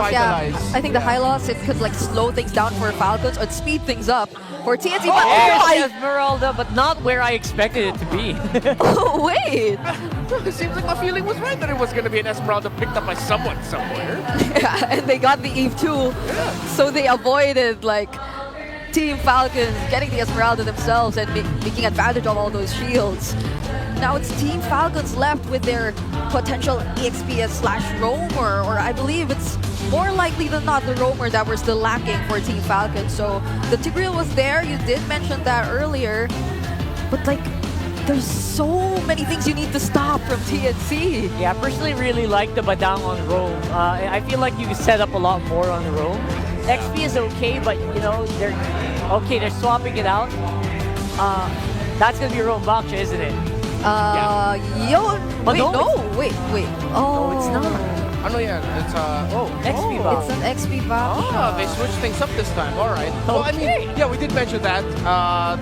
Yeah, I think the high loss, it could like slow things down for Falcons or speed things up for TNC. But There's Esmeralda, but not where I expected it to be. oh, wait! It seems like my feeling was right that it was going to be an Esmeralda picked up by someone somewhere. Yeah, and they got the Eve too, so they avoided like Team Falcons getting the Esmeralda themselves and making advantage of all those shields. Now it's Team Falcons left with their potential EXPS/Roamer, or I believe it's more likely than not the Roamer that we're still lacking for Team Falcons. So the Tigreal was there, you did mention that earlier, but like there's so many things you need to stop from TNC. Yeah, I personally really like the Badang on roam. I feel like you can set up a lot more on the roam. XP is okay, but you know, they're swapping it out. That's gonna be roam Baksha, isn't it? Wait, no, wait. Oh, No, it's not. Oh, no, yeah, it's, XP It's an XP Baksha. Oh, they switched things up this time. All right. Well, I mean, yeah, we did mention that.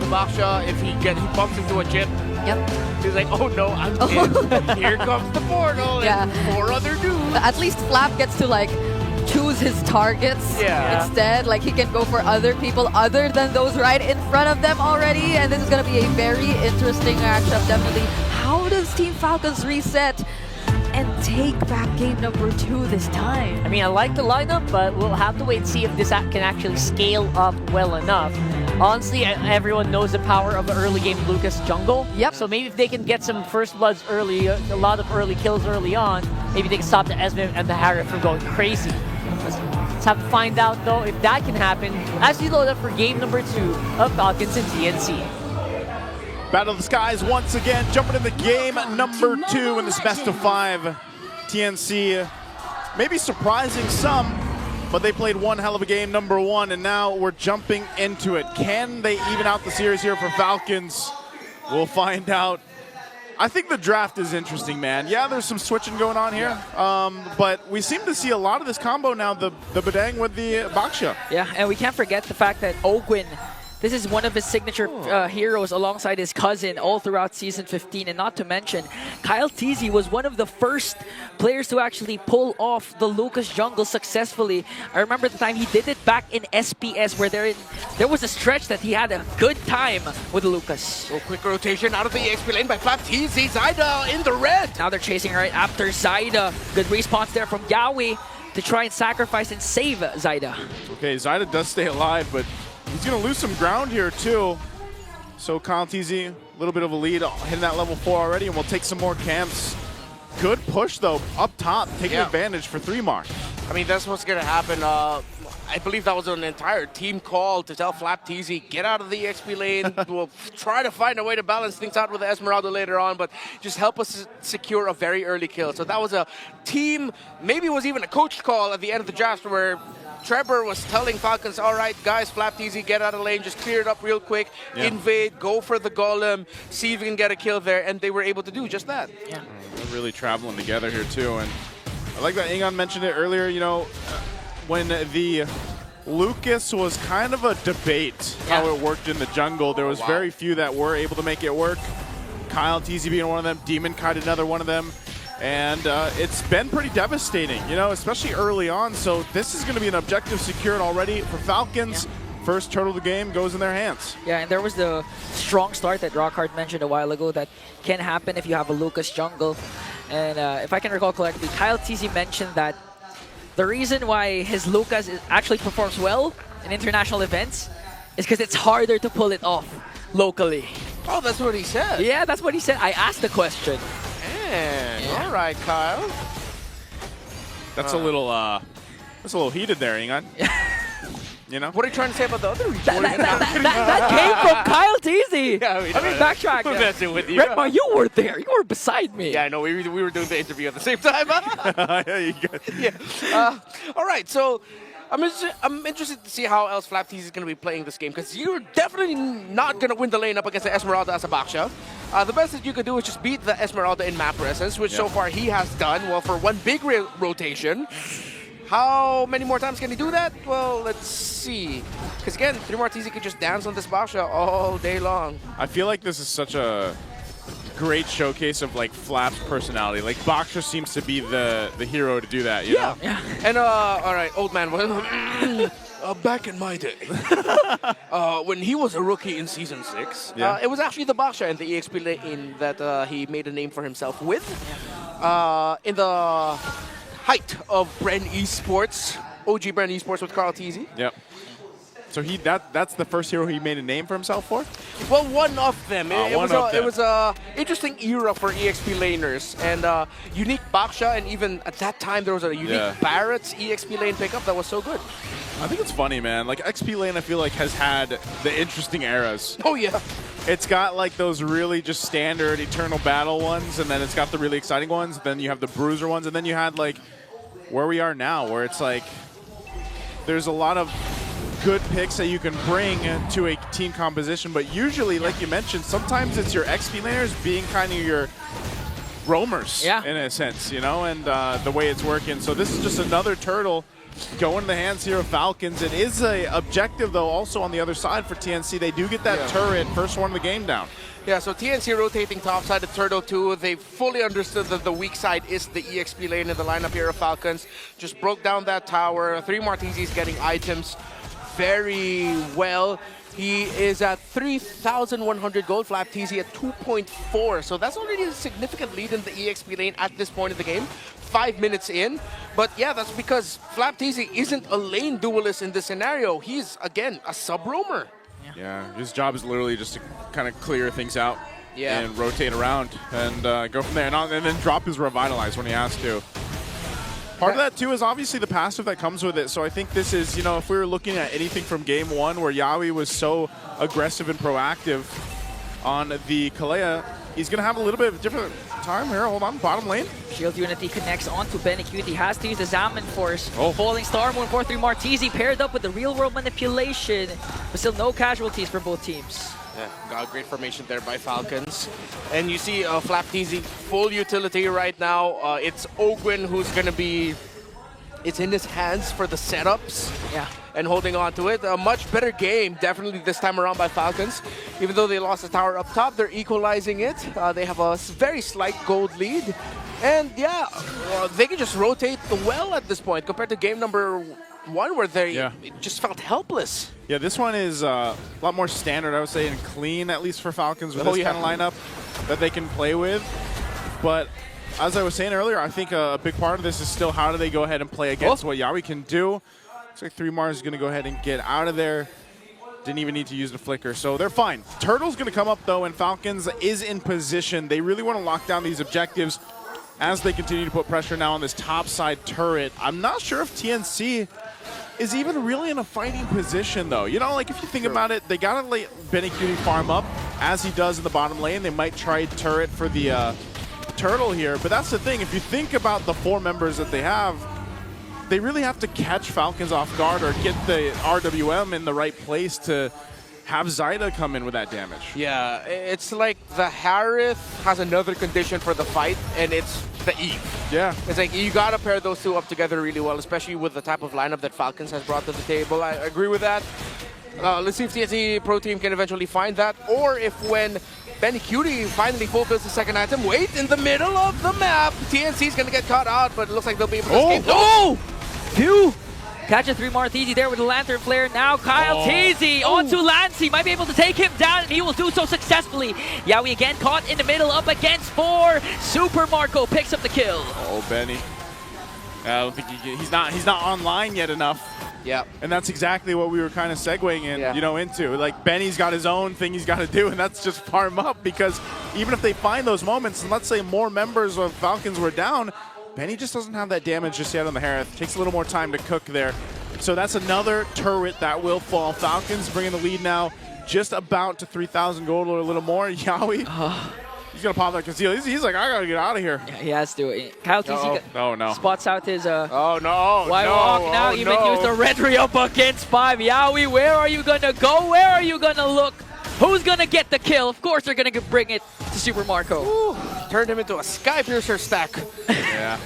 The Baksha, if he bumps into a chip, Yep. he's like, oh no, I'm dead. Here comes the portal and 4 other dudes. At least Flap gets to like choose his targets instead. Like he can go for other people other than those right in front of them already. And this is going to be a very interesting matchup, definitely. How does Team Falcons reset and take back game number 2 this time? I mean, I like the lineup, but we'll have to wait and see if this can actually scale up well enough. Honestly, everyone knows the power of the early game Lucas jungle. Yep. So maybe if they can get some first bloods early, a lot of early kills early on, maybe they can stop the Esme and the Harriet from going crazy. Let's have to find out though if that can happen as we load up for game number 2 of Falcons and TNC. Battle of the Skies once again, jumping into game number 2 in this best of 5. TNC, maybe surprising some, but they played one hell of a game, number 1, and now we're jumping into it. Can they even out the series here for Falcons? We'll find out. I think the draft is interesting, man. Yeah, there's some switching going on here, but we seem to see a lot of this combo now, the Badang with the Baksha. Yeah, and we can't forget the fact that Ogwin, this is one of his signature heroes alongside his cousin all throughout Season 15. And not to mention, Kyle Teasy was one of the first players to actually pull off the Lucas jungle successfully. I remember the time he did it back in SPS where there was a stretch that he had a good time with Lucas. Oh, quick rotation out of the EXP lane by Flap TZ. Zyda in the red. Now they're chasing right after Zyda. Good response there from Yawi to try and sacrifice and save Zyda. Okay, Zyda does stay alive, but he's going to lose some ground here, too. So Kyle TZ, a little bit of a lead, hitting that level 4 already, and we'll take some more camps. Good push, though, up top, taking advantage for 3 mark. I mean, that's what's going to happen. I believe that was an entire team call to tell Flap TZ, get out of the EXP lane. We'll try to find a way to balance things out with the Esmeralda later on, but just help us secure a very early kill. So that was a team, maybe it was even a coach call at the end of the draft where Trevor was telling Falcons, all right, guys, Flap TZ, get out of the lane, just clear it up real quick, invade, go for the golem, see if you can get a kill there, and they were able to do just that. Yeah. They're really traveling together here, too. And I like that Ingon mentioned it earlier, you know, when the Lucas was kind of a debate how it worked in the jungle. There was very few that were able to make it work. Kyle TZ being one of them, Demon Kite another one of them. And it's been pretty devastating, you know, especially early on. So this is going to be an objective secured already for Falcons. First turtle of the game goes in their hands. Yeah, and there was the strong start that Rockhard mentioned a while ago that can happen if you have a Lucas jungle. And if I can recall correctly, Kyle TZ mentioned that the reason why his Lucas actually performs well in international events is because it's harder to pull it off locally. Oh, that's what he said. Yeah, that's what he said. I asked the question. Man, all right, Kyle. That's a little heated there, Ingon. You know? What are you trying to say about the other region? That came from Kyle TZ. Yeah, I mean, backtrack. We're messing with you. Redmar, you were there. You were beside me. Yeah, I know. We were doing the interview at the same time. Yeah. All right, so I'm interested to see how else Flap TZ is going to be playing this game, because you're definitely not going to win the lane up against the Esmeralda as a Baksha. The best that you could do is just beat the Esmeralda in map presence, which so far he has done, well, for one big rotation. How many more times can he do that? Well, let's see. Because again, 3 more TZ could just dance on this Baksha all day long. I feel like this is such a great showcase of like Flap's personality. Like Boxer seems to be the hero to do that. You know? And all right, old man. Back in my day, when he was a rookie in Season 6, it was actually the Baksha and the EXP lane that he made a name for himself with. In the height of Bren Esports, OG Bren Esports with Carl Teasy. Yep. So that's the first hero he made a name for himself for? Well, one of them. It was a interesting era for EXP laners, and unique Baksha, and even at that time there was a unique Barrett's EXP lane pickup that was so good. I think it's funny, man. Like XP lane, I feel like has had the interesting eras. Oh yeah. It's got like those really just standard Eternal Battle ones, and then it's got the really exciting ones. Then you have the Bruiser ones, and then you had like where we are now, where it's like there's a lot of good picks that you can bring to a team composition, but usually, like you mentioned, sometimes it's your XP laners being kind of your roamers in a sense, you know, and the way it's working. So this is just another turtle going in the hands here of Falcons. It is a objective, though, also on the other side for TNC. They do get that turret, first one of the game down. Yeah, so TNC rotating topside of Turtle 2. They fully understood that the weak side is the EXP lane in the lineup here of Falcons. Just broke down that tower. 3 Martizis getting items very well. He is at 3,100 gold, Flap TZ at 2.4. So that's already a significant lead in the EXP lane at this point of the game. 5 minutes in. But yeah, that's because Flap TZ isn't a lane duelist in this scenario. He's, again, a sub-roamer. Yeah, his job is literally just to kind of clear things out and rotate around and go from there. And then drop his Revitalize when he has to. Part of that, too, is obviously the passive that comes with it. So I think this is, you know, if we were looking at anything from Game 1 where Yawi was so aggressive and proactive on the Kalea, he's going to have a little bit of a different time here. Hold on, bottom lane. Shield Unity connects onto Benicute. He has to use the Zaman Force. Falling Star Moon 4-3 Martizi paired up with the real world manipulation. But still no casualties for both teams. Yeah, got a great formation there by Falcons. And you see Flap TZ full utility right now. It's Ogwin who's going to be... It's in his hands for the setups and holding on to it. A much better game, definitely this time around by Falcons. Even though they lost the tower up top, they're equalizing it. They have a very slight gold lead. And yeah, they can just rotate well at this point compared to game number 1 where they just felt helpless. Yeah, this one is a lot more standard, I would say, and clean, at least for Falcons, with this kind of lineup that they can play with. But as I was saying earlier, I think a big part of this is still how do they go ahead and play against what Yawi can do. Looks like 3 Mars is going to go ahead and get out of there. Didn't even need to use the flicker, so they're fine. Turtle's going to come up, though, and Falcons is in position. They really want to lock down these objectives as they continue to put pressure now on this top side turret. I'm not sure if TNC is even really in a fighting position, though. You know, like, if you think about it, they got to let Benicute farm up, as he does in the bottom lane. They might try turret for the turtle here, but that's the thing. If you think about the 4 members that they have, they really have to catch Falcons off guard or get the RWM in the right place to have Zyda come in with that damage. Yeah, it's like the Harith has another condition for the fight, and it's the Eve. Yeah. It's like you got to pair those two up together really well, especially with the type of lineup that Falcons has brought to the table. I agree with that. Let's see if TNC Pro Team can eventually find that, or if when Benicute finally fulfills the second item, wait in the middle of the map. TNC's going to get caught out, but it looks like they'll be able to escape. Oh! Phew! Catch a 3 Martizi there with the Lantern Flare. Now Kyle Teasy onto Lancey. Might be able to take him down, and he will do so successfully. Yawi again caught in the middle, up against 4. Super Marco picks up the kill. Oh, Benny. I don't think he's not online yet enough. Yeah. And that's exactly what we were kind of segueing in, you know, into. Like, Benny's got his own thing he's got to do, and that's just farm up, because even if they find those moments, and let's say more members of Falcons were down, Benny just doesn't have that damage just yet on the Harith. Takes a little more time to cook there. So that's another turret that will fall. Falcons bringing the lead now just about to 3,000 gold or a little more. Yawi, he's going to pop that conceal. He's like, I got to get out of here. Yeah, he has to. Kyle TC spots out his oh, no. Why walk now? Even use the red re-up against 5. Yawi, where are you going to go? Where are you going to look? Who's going to get the kill? Of course, they're going to bring it to Super Marco. Ooh, turned him into a Sky Piercer stack. Yeah.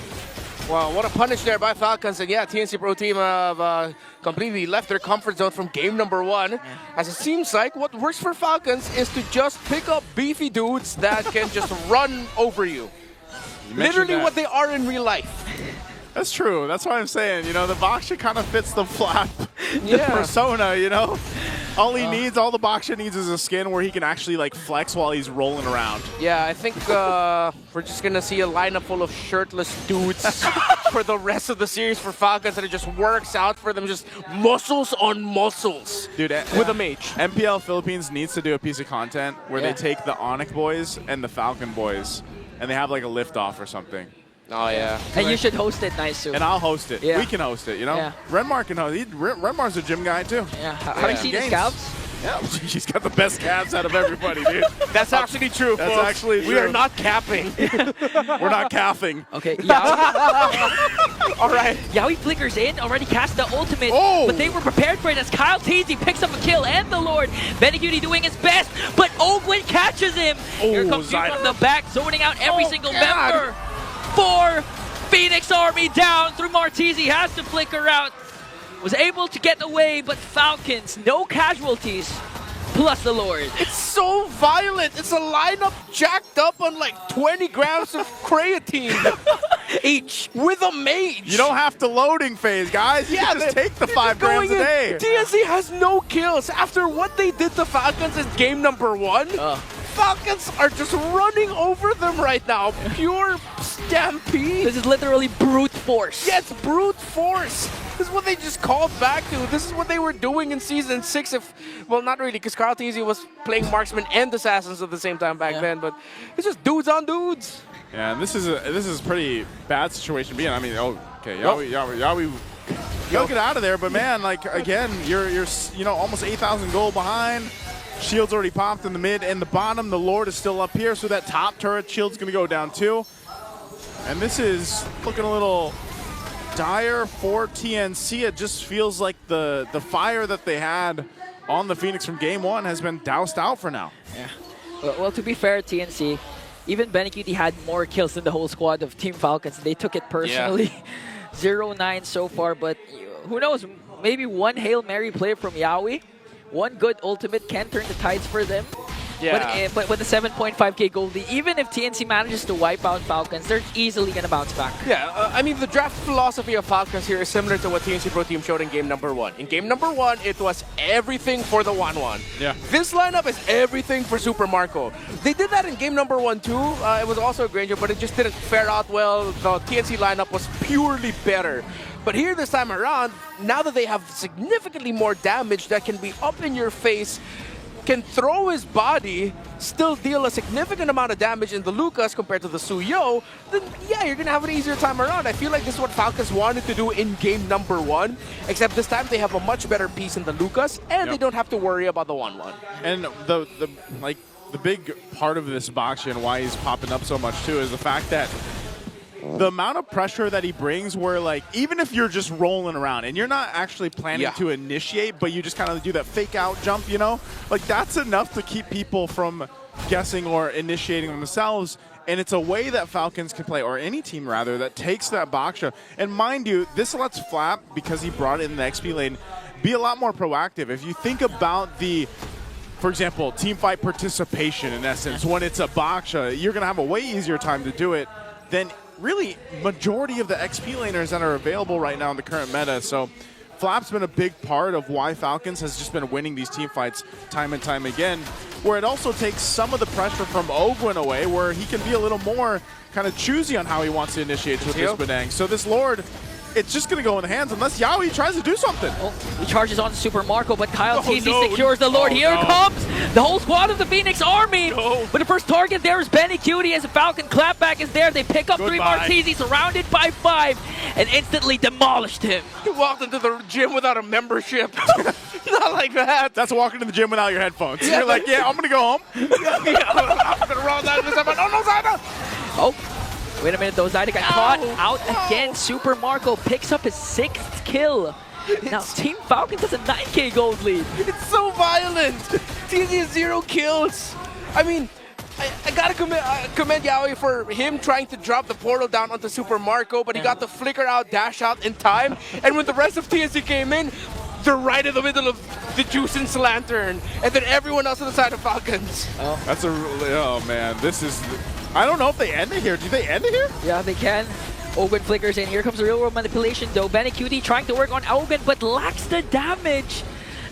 Well, what a punish there by Falcons. And yeah, TNC Pro Team have completely left their comfort zone from game number 1. As it seems like what works for Falcons is to just pick up beefy dudes that can just run over you. Literally what they are in real life. That's true. That's what I'm saying. You know, the Baksha kind of fits the Flap Yeah. persona, you know? All he needs, all the Baksha needs is a skin where he can actually like flex while he's rolling around. Yeah, I think we're just going to see a lineup full of shirtless dudes for the rest of the series for Falcons, and it just works out for them. Just muscles on muscles. Dude, with a mage. MPL Philippines needs to do a piece of content where they take the Onyx boys and the Falcon boys and they have like a liftoff or something. Oh, yeah. And you should host it nice too. And I'll host it. Yeah. We can host it, you know? Yeah. Renmar can host it. Renmar's a gym guy too. Yeah. Have you seen his Games. calves? Yeah, he's got the best calves out of everybody, dude. That's actually true, That's folks. actually We are true. not capping. We're not calving. Okay, Yaoi, All right. Yaoi flickers in, already cast the ultimate, Oh! but they were prepared for it as Kyle Teasy picks up a kill, and the Lord, Benecutie doing his best, but Ogwin catches him. Here Oh, comes you Zyder. from the back, zoning out every single God. member. 4 Phoenix Army down through Martezi, has to flicker out. Was able to get away, but Falcons, no casualties, plus the Lord. It's so violent. It's a lineup jacked up on like 20 grams of creatine Each. with a mage. You don't have to loading phase, guys. You can just take the 5 grams a day. TNC has no kills. After what they did to Falcons in game number 1, Falcons are just running over them right now. Pure stampede. This is literally brute force. Yeah, it's brute force. This is what they just called back to. This is what they were doing in Season 6. Well, not really, because Carl Teasy was playing Marksman and Assassins at the same time back then, but it's just dudes on dudes. Yeah, and this is a pretty bad situation to be in. I mean, okay, Yaoi, you'll get out of there, but man, like again, you're you know almost 8,000 gold behind. Shield's already popped in the mid and the bottom. The Lord is still up here, so that top turret shield's gonna go down too. And this is looking a little dire for TNC. It just feels like the fire that they had on the Phoenix from game 1 has been doused out for now. Yeah. Well, to be fair, TNC, even Benecutie had more kills than the whole squad of Team Falcons. They took it personally. 0-9 so far, but who knows? Maybe one Hail Mary play from Yaoi. One good ultimate can turn the tides for them. Yeah. But with the 7.5k gold lead, even if TNC manages to wipe out Falcons, they're easily going to bounce back. Yeah, I mean, the draft philosophy of Falcons here is similar to what TNC Pro Team showed in game number 1. In game number 1, it was everything for the 1-1. Yeah. This lineup is everything for Super Marco. They did that in game number 1 too. It was also a Granger, but it just didn't fare out well. The TNC lineup was purely better. But here this time around, now that they have significantly more damage that can be up in your face, can throw his body, still deal a significant amount of damage in the Lucas compared to the Suyo, then yeah, you're gonna have an easier time around. I feel like this is what Falcons wanted to do in game number 1, except this time they have a much better piece in the Lucas, and they don't have to worry about the 1-1. And the big part of this Baksha and why he's popping up so much too is the fact that the amount of pressure that he brings where like even if you're just rolling around and you're not actually planning to initiate, but you just kind of do that fake out jump, you know, like that's enough to keep people from guessing or initiating themselves. And it's a way that Falcons can play, or any team rather, that takes that Baksha. And mind you, this lets Flap, because he brought it in the XP lane, be a lot more proactive. If you think about the, for example, team fight participation in essence, when it's a Baksha, you're going to have a way easier time to do it than really majority of the XP laners that are available right now in the current meta. So Flap's been a big part of why Falcons has just been winning these team fights time and time again, where it also takes some of the pressure from Ogwin away, where he can be a little more kind of choosy on how he wants to initiate with this Badang. So this Lord, it's just going to go in the hands unless Yaoi tries to do something. Oh, he charges on Super Marco, but Kyle Teasy secures the Lord. Here comes the whole squad of the Phoenix Army. But the first target there is Benecutie as a Falcon clapback is there. They pick up 3 Martezi, surrounded by 5, and instantly demolished him. He walked into the gym without a membership. Not like that. That's walking to the gym without your headphones. You're like, yeah, I'm going to go home. I'm gonna roll that. Oh no, Zyder! Oh. Wait a minute, though. Zyder got caught out again. Super Marco picks up his 6th kill. Now, Team Falcons has a 9k gold lead. It's so violent. TNC has 0 kills. I mean, I gotta commend Yaoi for him trying to drop the portal down onto Super Marco, but he got the flicker out, dash out in time. And when the rest of TNC came in, they're right in the middle of the Juicens Lantern, and then everyone else on the side of Falcons. That's oh man, this is, I don't know if they end it here. Do they end it here? Yeah, they can. Ogun flickers in. Here comes the real world manipulation though. Benecutie trying to work on Ogun but lacks the damage.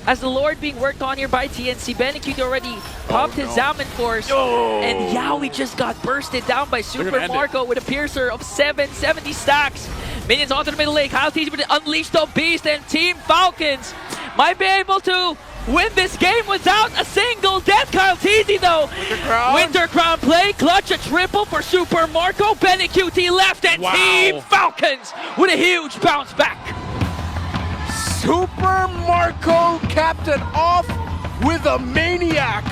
As the Lord being worked on here by TNC. Benecutie already popped his Zaman Force. And Yaoi just got bursted down by Super Marco with a Piercer of 770 stacks. Minions onto the middle lane. Kyle TZ with Unleash the Beast, and Team Falcons might be able to win this game without a single death. Kyle TZ though. Winter Crown play, clutch a triple for Super Marco. Benecutie left, and Team Falcons with a huge bounce back. Super Marco capped it off with a maniac.